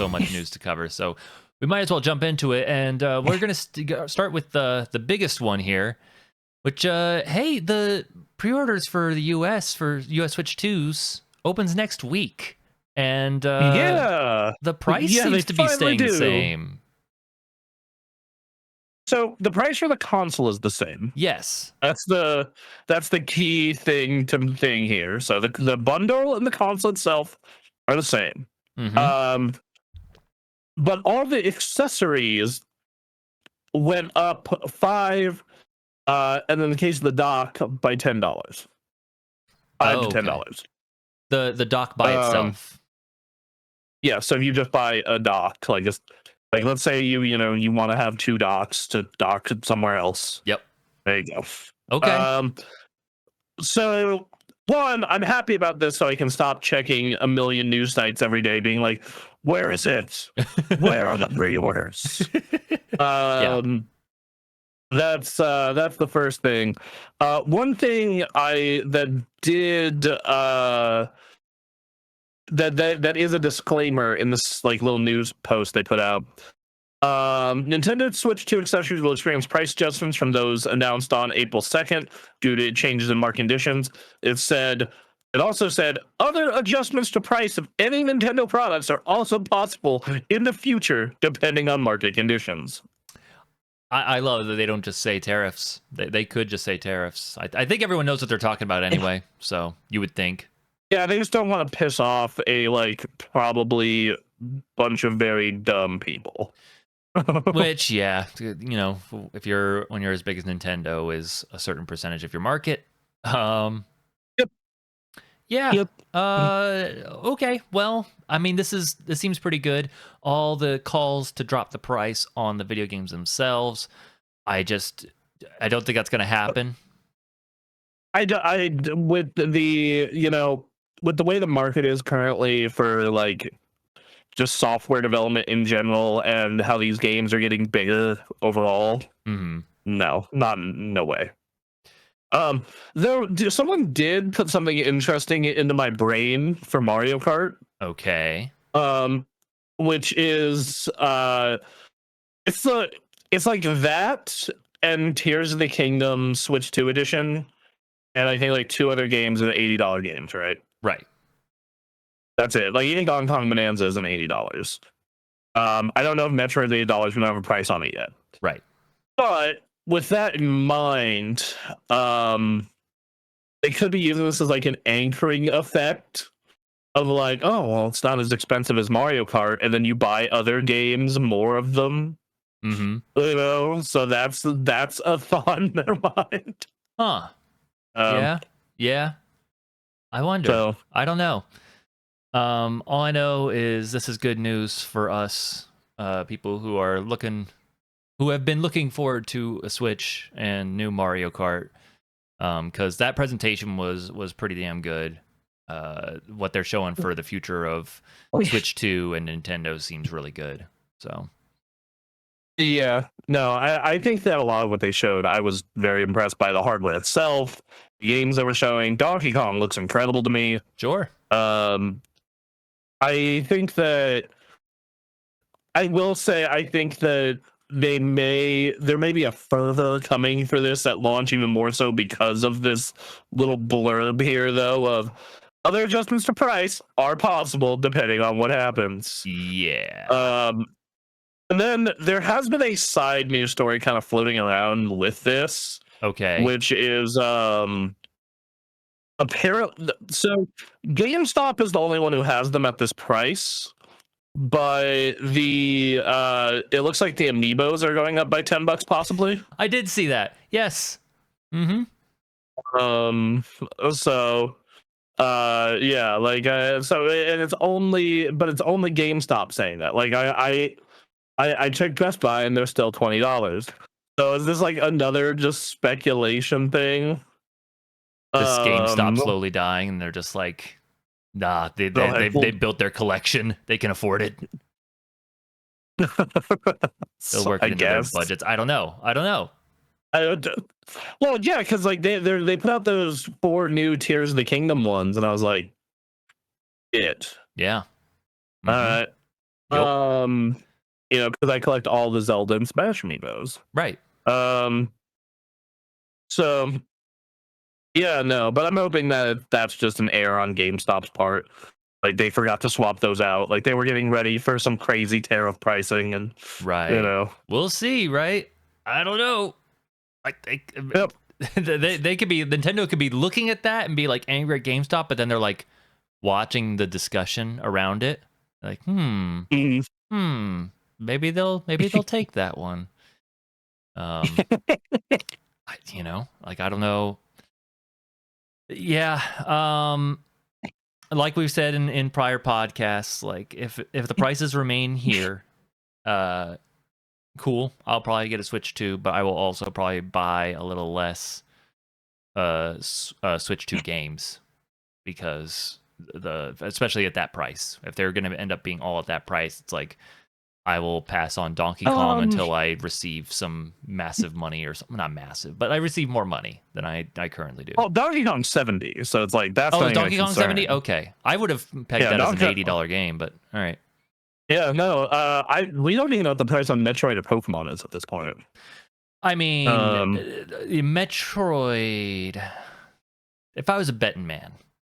so much news to cover. So we might as well jump into it. And we're going to start with the biggest one here, which, hey, the pre-orders for the US for US Switch 2s opens next week. And Yeah, the price yeah, they seems to be finally staying the do. same. So the price for the console is the same. Yes. That's the key thing here. So the bundle and the console itself are the same. Mm-hmm. But all the accessories went up $5, and in the case of the dock, by $10. $5 to $10. The dock by itself. Yeah, so if you just buy a dock, like let's say you want to have 2 docks to dock somewhere else. Yep. There you go. Okay. So one, I'm happy about this, so I can stop checking a million news sites every day, being like, "Where is it? Where are the pre-orders?" Yeah. That's the first thing. One thing that is a disclaimer in this little news post they put out. Nintendo Switch 2 accessories will experience price adjustments from those announced on April 2nd due to changes in market conditions. It also said other adjustments to price of any Nintendo products are also possible in the future depending on market conditions. I love that they don't just say tariffs. They could just say tariffs. I think everyone knows what they're talking about anyway, so you would think. Yeah, they just don't want to piss off a probably bunch of very dumb people. Which, yeah, when you're as big as Nintendo is a certain percentage of your market. Yep. Yeah. Yep. Okay. Well, I mean, this seems pretty good. All the calls to drop the price on the video games themselves. I don't think that's going to happen. With the way the market is currently for just software development in general and how these games are getting bigger overall. Mm-hmm. No way. Someone did put something interesting into my brain for Mario Kart. Okay. Which is it's like that and Tears of the Kingdom Switch 2 edition, and I think 2 other games are $80 games, right? Right. That's it. Even Hong Kong Bonanza is an $80. I don't know if Metroid is $80. We don't have a price on it yet. Right. But with that in mind, they could be using this as an anchoring effect of oh, well, it's not as expensive as Mario Kart, and then you buy other games, more of them. Mm-hmm. So that's a thought in their mind. Huh. Yeah. I wonder. So, I don't know. All I know is this is good news for us, people who have been looking forward to a Switch and new Mario Kart, because that presentation was pretty damn good. What they're showing for the future of Switch 2 and Nintendo seems really good. So, yeah, no, I think that a lot of what they showed, I was very impressed by the hardware itself, the games they were showing. Donkey Kong looks incredible to me. Sure. I think that I will say I think that there may be a further coming for this at launch, even more so because of this little blurb here, though, of other adjustments to price are possible depending on what happens. Yeah. And then there has been a side news story kind of floating around with this. Okay. Which is apparently, so GameStop is the only one who has them at this price, but it looks like the amiibos are going up by $10 possibly. I did see that. Yes. Mm-hmm. So yeah, so and it's only GameStop saying that. I checked Best Buy and they're still $20. So is this another just speculation thing? This GameStop slowly dying, and they're just nah, they built their collection. They can afford it. They'll work it into their budgets. I don't know. Well, yeah, because they put out those 4 new Tears of the Kingdom ones, and I was like, it. Yeah. Mm-hmm. Yup. Because I collect all the Zelda and Smash amiibos. Right. Um, so yeah, no, but I'm hoping that that's just an error on GameStop's part. Like they forgot to swap those out. Like they were getting ready for some crazy tariff pricing, and you Right. know, We'll see, right? I don't know. Like yep. they could be Nintendo could be looking at that and be like angry at GameStop, but then they're like watching the discussion around it. Like, Mhm. maybe they'll take that one. Like I don't know. Yeah. Like we've said in prior podcasts, like if the prices remain here, uh cool. I'll probably get a Switch 2, but I will also probably buy a little less Switch 2 games because especially at that price. If they're going to end up being all at that price, it's like I will pass on Donkey Kong Um, until I receive some massive money or something. Not massive, but I receive more money than I currently do. well, Donkey Kong's 70, so it's like that's Oh, not is even a Donkey Kong 70? concern. Okay. I would have pegged Yeah, that as an Donkey. $80 game, but all right. Yeah, no. We don't even know what the price on Metroid or Pokemon is at this point. I mean, Um, Metroid. If I was a betting man,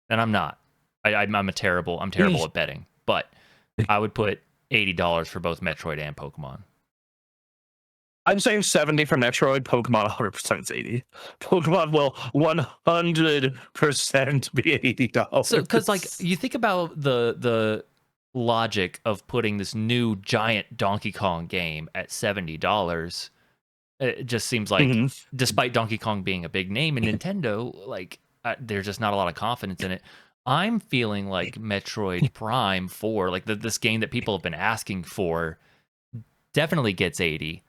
and I'm not, I'm terrible at betting, but I would put $80 for both Metroid and Pokemon. I'm saying 70 for Metroid. Pokemon 100% is 80. Pokemon will 100% be $80. So, because like you think about the logic of putting this new giant Donkey Kong game at $70, it just seems like, Mhm. despite Donkey Kong being a big name in Nintendo, like there's just not a lot of confidence in it. I'm feeling like Metroid Prime 4, like this game that people have been asking for, definitely gets 80.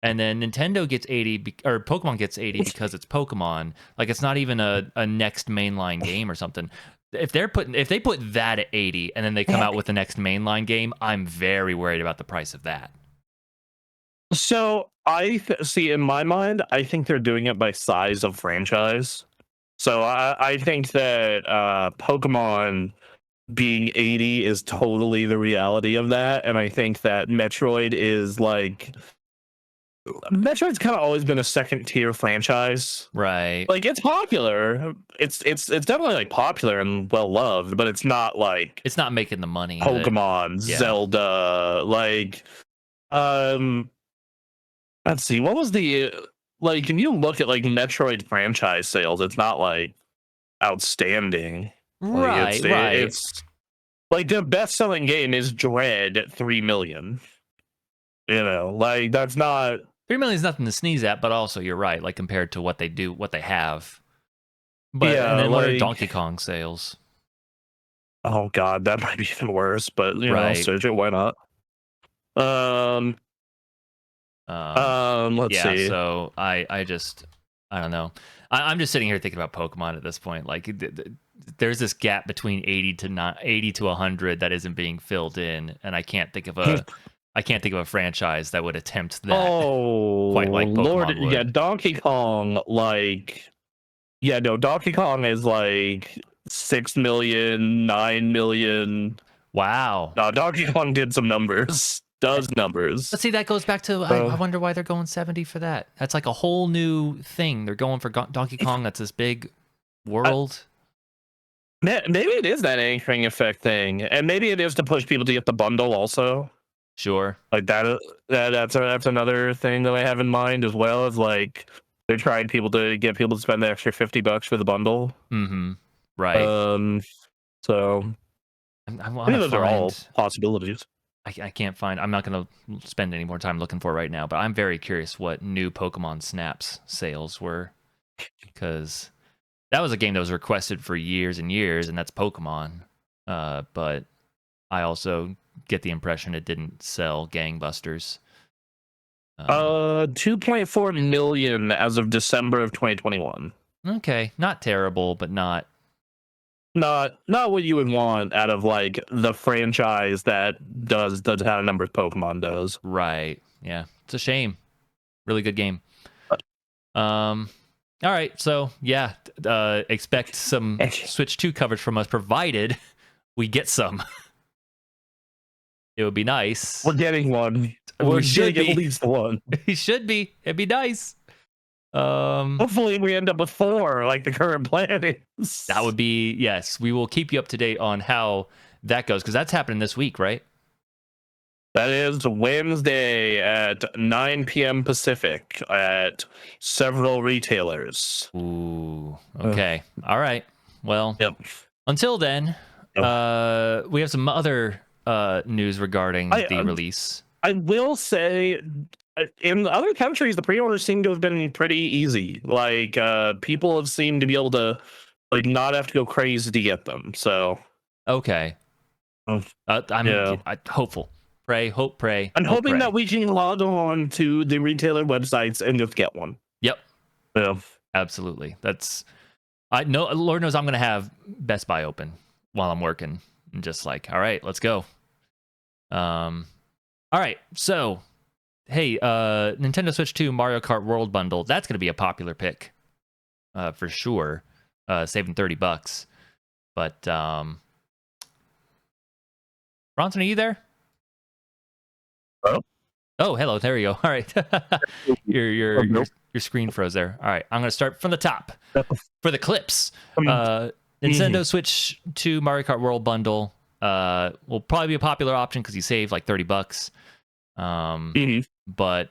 And then Nintendo gets 80, or Pokemon gets 80 because it's Pokemon. Like it's not even a next mainline game or something. If they put that at 80 and then they come out with the next mainline game, I'm very worried about the price of that. So see in my mind, I think they're doing it by size of franchise. So I think that Pokemon being 80 is totally the reality of that, and I think that Metroid's kind of always been a second tier franchise. Right. Like it's popular. It's definitely like popular and well loved, but it's not like It's not making the money that, Pokemon, yeah. Zelda, like um let's see, what was the like can you look at like Metroid franchise sales? It's not like outstanding. Like Right, right. it's like the best selling game is Dread at 3 million. Like that's not 3 million is nothing to sneeze at, but also you're right, like compared to what they have. But and yeah, then what are like Donkey Kong sales? oh god, that might be even worse, but Right. search it, why not? Um let's Yeah, see. so I don't know. I'm just sitting here thinking about Pokemon at this point. Like there's this gap between 80 to 100 that isn't being filled in, and I can't think of a franchise that would attempt that quite Oh like Lord, Pokemon yeah, would. Donkey Kong, like yeah, no, Donkey Kong is like 6 million, 9 million. Wow. No, Donkey Kong did some numbers. Does But numbers. see, that goes back to I Uh, wonder why they're going 70 for that. That's like a whole new thing. They're going for Donkey Kong. That's this big I, world. maybe it is that anchoring effect thing, and maybe it is to push people to get the bundle also. Sure. Like that's another thing that I have in mind as well. Is like they're trying people to get people to spend the extra $50 for the bundle. Mm-hmm. Right. Um, so I I want to think those are all find. possibilities. I can't find. I'm not going to spend any more time looking for it right now. But I'm very curious what new Pokemon Snaps sales were, because that was a game that was requested for years and years, and that's Pokemon. But I also get the impression it didn't sell gangbusters. 2.4 million as of December of 2021. Okay, not terrible, but not Not what you would want out of like the franchise that does the kind of numbers Pokemon does. right. Yeah, it's a shame. Really good game. But- All right, so yeah, expect some Switch 2 coverage from us, provided we get some. It would be nice. We're getting one. We We're should getting at be. least one. He should be. It'd be nice. Hopefully, we end up with 4, like the current plan is. That would be, yes. We will keep you up to date on how that goes because that's happening this week, right? That is Wednesday at 9 p.m. Pacific at several retailers. Ooh. Okay. All right. Well, Yep. until then, we have some other news regarding the release. I will say, in other countries, the pre-orders seem to have been pretty easy. Like, people have seemed to be able to, like, not have to go crazy to get them. So, okay. I'm hopeful. Pray, hope, pray. I'm hoping pray. that we can log on to the retailer websites and just get one. Yep. Yeah. Absolutely. I know. Lord knows I'm going to have Best Buy open while I'm working, and just like, all right, let's go. All right. So, hey, Nintendo Switch 2 Mario Kart World Bundle. That's going to be a popular pick, for sure. Saving $30, but Bronson, are you there? Hello? Oh, hello. There you go. All right. Your screen froze there. All right. I'm going to start from the top for the clips. Nintendo Switch 2 Mario Kart World Bundle will probably be a popular option because you save like $30. But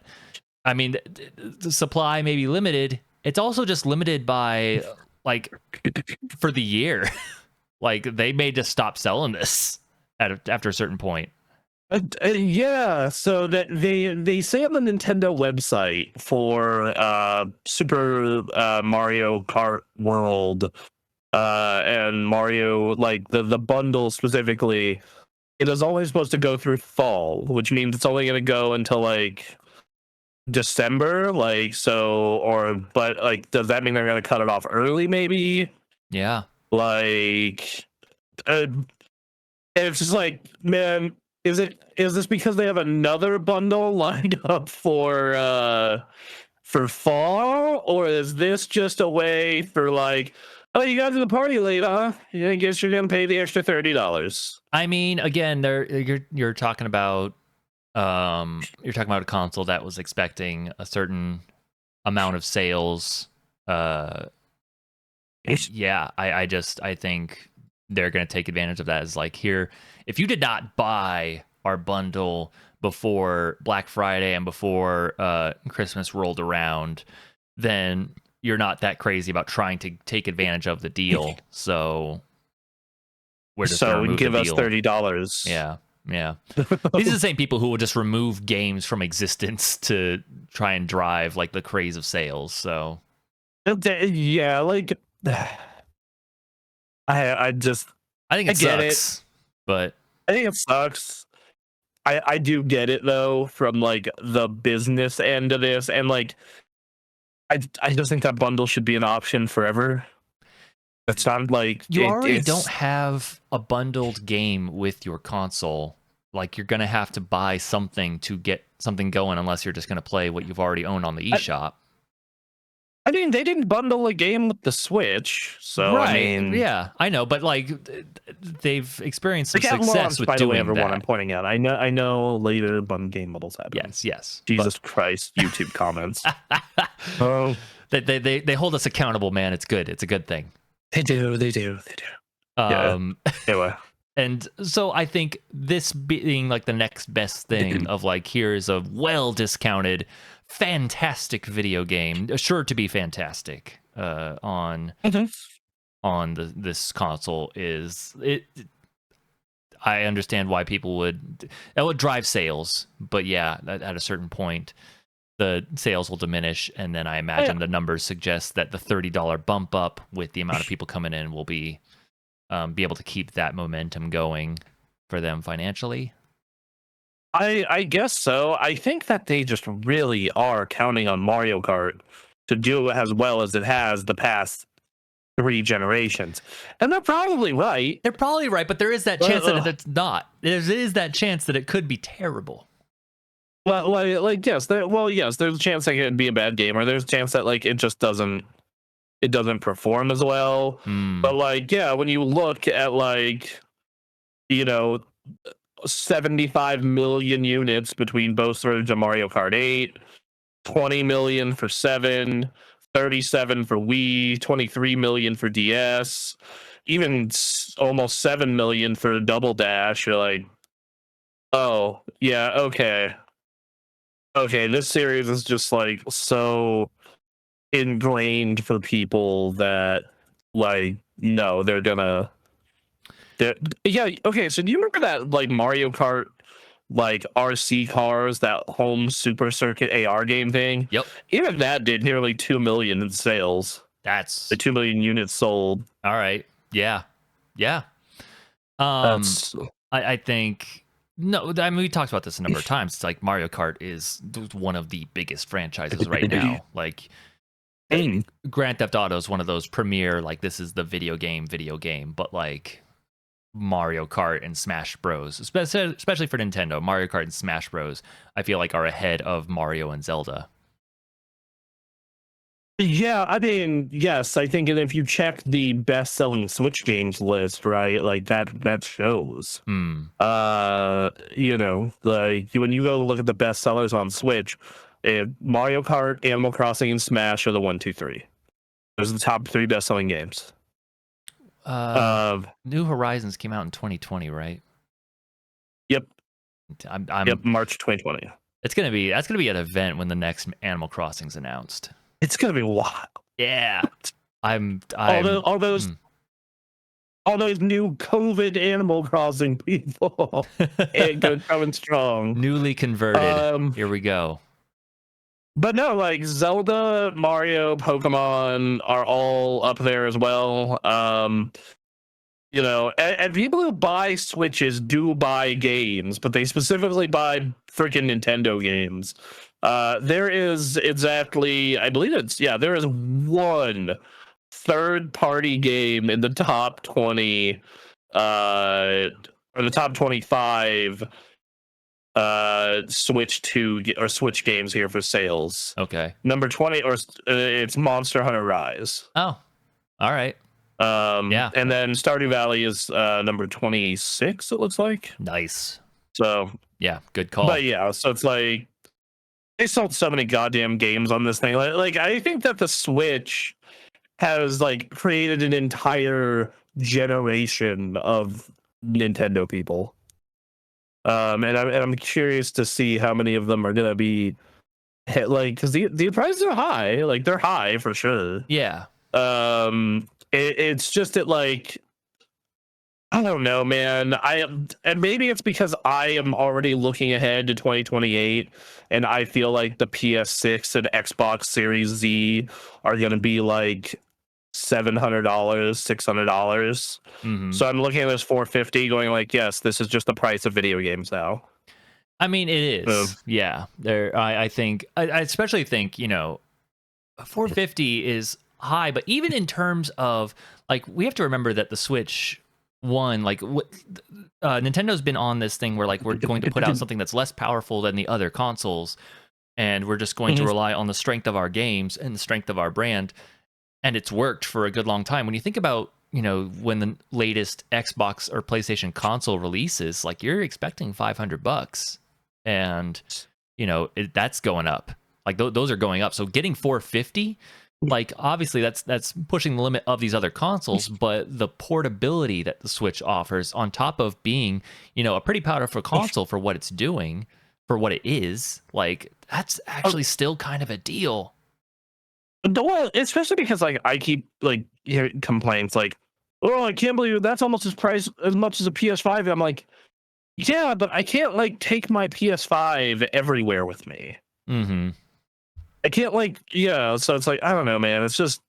I mean, the supply may be limited. It's also just limited by like for the year. Like they may just stop selling this after a certain point. Yeah, so that they say on the Nintendo website for Super Mario Kart World and Mario, like the bundle specifically, it is always supposed to go through fall, which means it's only going to go until like December, like so, but like, does that mean they're going to cut it off early? Maybe. Yeah. Like, and it's just like, man. Is this because they have another bundle lined up for fall, or is this just a way for like, oh, you got to the party late, huh? Yeah, I guess you're gonna pay the extra $30. I mean, again, you're talking about a console that was expecting a certain amount of sales. Yeah, I think they're going to take advantage of that as like, here, if you did not buy our bundle before Black Friday and before Christmas rolled around, then you're not that crazy about trying to take advantage of the deal. So we're just going to remove give the us deal. $30. Yeah. These are the same people who will just remove games from existence to try and drive like the craze of sales. So yeah, like I think it sucks, but I think it sucks. I do get it though, from like the business end of this, and like I just think that bundle should be an option forever. It's not like you already don't have a bundled game with your console. Like, you're gonna have to buy something to get something going, unless you're just gonna play what you've already owned on the eShop. I mean, they didn't bundle a game with the Switch, so right. I mean, yeah, I know, but like they've experienced some success with doing everyone that. I'm pointing out. I know later game models happen. Yes. Jesus Christ, YouTube comments. Oh, they hold us accountable, man. It's good. It's a good thing. They do. Yeah. Anyway. And so I think this being like the next best thing of like, here's a well discounted, fantastic video game, sure to be fantastic on this console, is it. I understand why people would drive sales, but yeah, at a certain point, the sales will diminish, and then I imagine the numbers suggest that the $30 bump up with the amount of people coming in will be able to keep that momentum going for them financially. I guess so. I think that they just really are counting on Mario Kart to do as well as it has the past 3 generations, and they're probably right. They're probably right, but there is that chance that it's not. There is that chance that it could be terrible. Well, yes, there's a chance that it could be a bad game, or there's a chance that like it just doesn't perform as well. But like, yeah, when you look at like, you know, 75 million units between both versions of Mario Kart 8, 20 million for 7, 37 for Wii, 23 million for DS, even almost 7 million for Double Dash. You're like, oh, yeah, okay. Okay, this series is just like so ingrained for people that, like, no, yeah, okay, so do you remember that, like, Mario Kart, like, RC cars, that home super circuit AR game thing? Yep. Even that did nearly 2 million in sales. That's The 2 million units sold. all right. Yeah. Yeah. Um, That's I think no. I mean, we talked about this a number of times. It's like Mario Kart is one of the biggest franchises right now. Like Grand Theft Auto is one of those premier, like, this is the video game, but like Mario Kart and Smash Bros, especially for Nintendo, Mario Kart and Smash Bros, I feel like are ahead of Mario and Zelda. Yeah, I mean, yes, I think if you check the best-selling Switch games list, right, like that shows. Hmm. You know, like when you go look at the best sellers on Switch, Mario Kart, Animal Crossing, and Smash are the 1, 2, 3. Those are the top 3 best-selling games. Uh, Uh, New Horizons came out in 2020, right? yep, I'm. yep, March 2020. That's gonna be an event when the next Animal Crossing's announced. It's gonna be wild. Yeah. I'm. All, I'm. all those hmm. all those new COVID Animal Crossing people, and coming strong. Newly converted. Um, Here we go. But no, like Zelda, Mario, Pokemon are all up there as well. You know, and people who buy Switches do buy games, but they specifically buy freaking Nintendo games. There is exactly, I believe there is one third-party game in the top 20, or the top 25 Switch games here for sales. Okay. Number 20, or it's Monster Hunter Rise. Oh. All right. Yeah. And then Stardew Valley is number 26, it looks like. Nice. So, Yeah. Good call. but yeah, so it's like they sold so many goddamn games on this thing. Like I think that the Switch has like created an entire generation of Nintendo people. And I'm curious to see how many of them are gonna be hit, like, because the prices are high, like they're high for sure. Yeah. It's just that, like, I don't know, man. And maybe it's because I am already looking ahead to 2028, and I feel like the PS6 and Xbox Series Z are gonna be like $700, $600. Hmm. So I'm looking at this 450, going like, yes, this is just the price of video games now. I mean, it Uh, is. Yeah. I think. I especially think, 450 is high, but even in terms of, like, we have to remember that the Switch one, like, Nintendo's been on this thing where, like, we're going to put out something that's less powerful than the other consoles, and we're just going to rely on the strength of our games and the strength of our brand, and it's worked for a good long time. When you think about, when the latest Xbox or PlayStation console releases, like, you're expecting $500, and that's going up. Like, those are going up. So getting 450, like, obviously that's pushing the limit of these other consoles, but the portability that the Switch offers, on top of being, a pretty powerful console for what it's doing, for what it is, like, that's actually still kind of a deal. Well, especially because, like, I keep like hearing complaints like, "Oh, I can't believe that's almost as much as a PS5." I'm like, yeah, but I can't like take my PS5 everywhere with me. Mm-hmm. I can't, like, yeah. So it's like, I don't know, man. It's just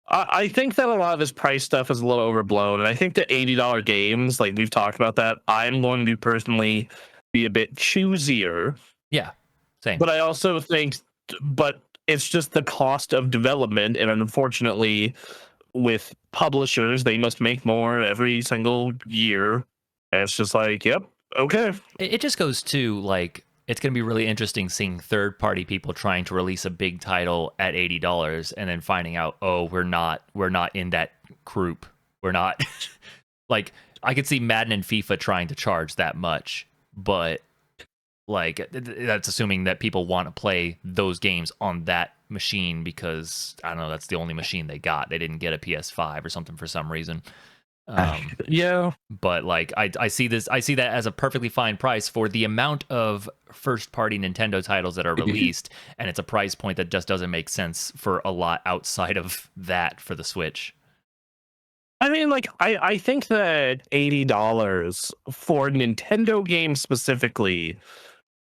I think that a lot of this price stuff is a little overblown, and I think the $80 games, like we've talked about that, I'm going to personally be a bit choosier. Yeah, same. But I also think, but it's just the cost of development, and unfortunately, with publishers, they must make more every single year. And it's just like, yep, okay. It just goes to, like, it's going to be really interesting seeing third-party people trying to release a big title at $80 and then finding out, oh, we're not in that group. We're not like, I could see Madden and FIFA trying to charge that much, but like that's assuming that people want to play those games on that machine because I don't know, that's the only machine they got. They didn't get a PS5 or something for some reason. Yeah. But like I see that as a perfectly fine price for the amount of first party Nintendo titles that are released, and it's a price point that just doesn't make sense for a lot outside of that for the Switch. I mean, like, I think that $80 for Nintendo games specifically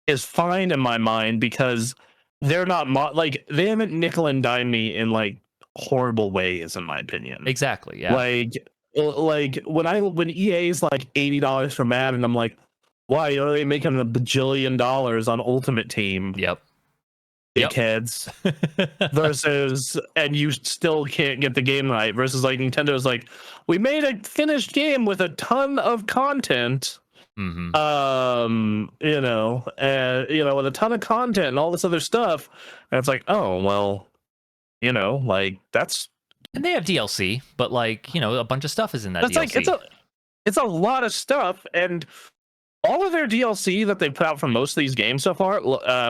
is fine in my mind because they're not like they haven't nickel and dime me in like horrible ways, in my opinion. Exactly, yeah. Like when EA is like $80 for Madden, I'm like, why are they making a bajillion dollars on Ultimate Team? Yep. Dickheads. Versus, and you still can't get the game right. Versus, like, Nintendo's like, we made a finished game with a ton of content. Mm-hmm. With a ton of content and all this other stuff. And it's like, oh well, like that's. And they have DLC, but like, a bunch of stuff is in that DLC. Like it's a lot of stuff, and all of their DLC that they've put out for most of these games so far,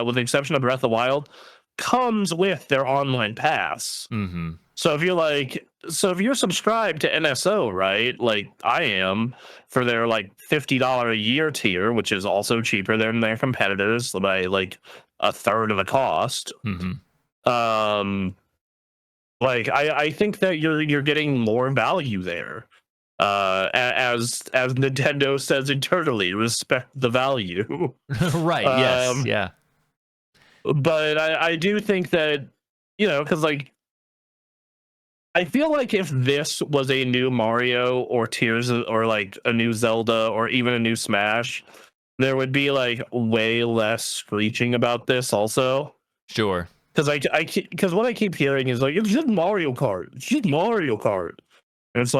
with the exception of Breath of the Wild, comes with their online pass. Mm-hmm. So if you're subscribed to NSO, right? Like I am, for their like $50 a year tier, which is also cheaper than their competitors by like a third of the cost. Mm-hmm. Like I think that you're getting more value there. As Nintendo says internally, respect the value. Right. Yes. Yeah. But I do think that, because like I feel like if this was a new Mario or Tears or like a new Zelda or even a new Smash, there would be like way less screeching about this also. Sure. Because what I keep hearing is like, it's just Mario Kart. It's just Mario Kart. And it's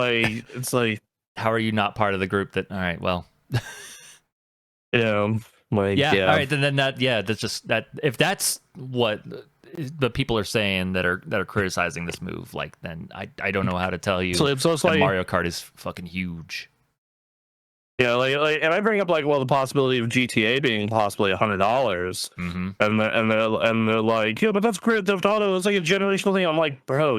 like, how are you not part of the group that? All right, well, yeah. All right, then that's just that. If that's what the people are saying that are criticizing this move, like, then I don't know how to tell you. So it's like Mario Kart is fucking huge. Yeah, like, and I bring up like, well, the possibility of GTA being possibly $100, mm-hmm. and they're like, yeah, but that's Grand Theft Auto. It's like a generational thing. I'm like, bro,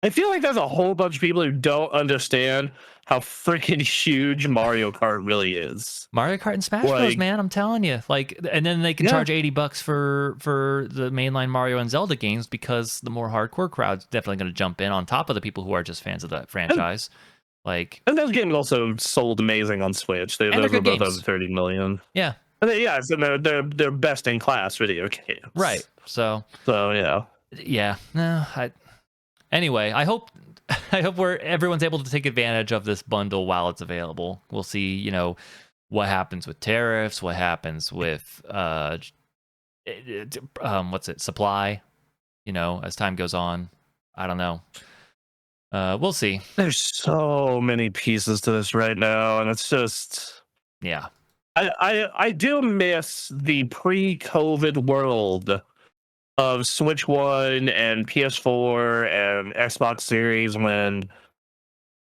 I feel like there's a whole bunch of people who don't understand how freaking huge Mario Kart really is. Mario Kart and Smash Bros, man, I'm telling you. Like, and then they can charge $80 for the mainline Mario and Zelda games because the more hardcore crowd's definitely going to jump in on top of the people who are just fans of the franchise. And those games also sold amazing on Switch. They're both over 30 million. Yeah. And they're best in class video games. Right. So yeah. Yeah. No, anyway, I hope everyone's able to take advantage of this bundle while it's available. We'll see, what happens with tariffs, what happens with supply, as time goes on. I don't know. We'll see. There's so many pieces to this right now, and it's just, yeah. I do miss the pre-COVID world of Switch 1 and PS4 and Xbox Series or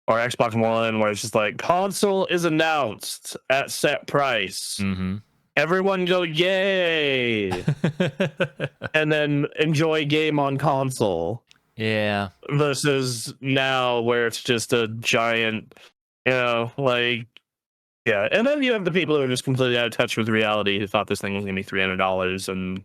Xbox One, where it's just like, console is announced at set price. Mm-hmm. Everyone go, yay! And then enjoy game on console. Yeah. Versus now, where it's just a giant, yeah. And then you have the people who are just completely out of touch with reality, who thought this thing was going to be $300, and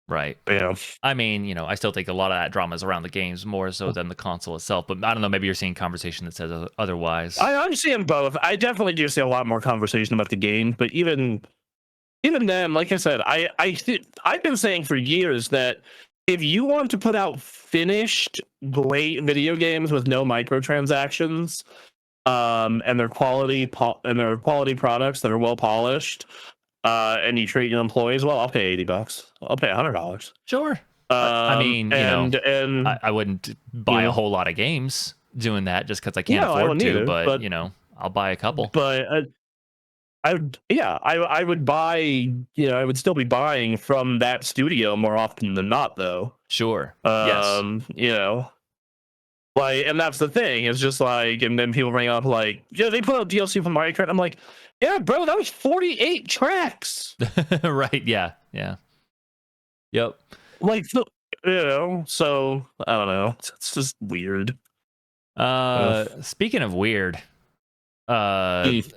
right. Yeah. I mean, I still think a lot of that drama is around the games more so than the console itself. But I don't know. Maybe you're seeing conversation that says otherwise. I'm seeing both. I definitely do see a lot more conversation about the game, but even then, like I said, I've been saying for years that if you want to put out finished, great video games with no microtransactions, and their quality products that are well polished, and you treat your employees well, I'll pay $80. I'll pay $100. Sure. I mean, I wouldn't buy a whole lot of games doing that just because I can't afford to. Either, but I'll buy a couple. But I would buy. I would still be buying from that studio more often than not, though. Sure. Yes. Like, and that's the thing. It's just like, and then people bring up like, yeah, they put out DLC for Mario Kart. I'm like, yeah, bro, that was 48 tracks. Right? Yeah. Yeah. Yep. Like, so I don't know. It's just weird. Speaking of weird, Mm.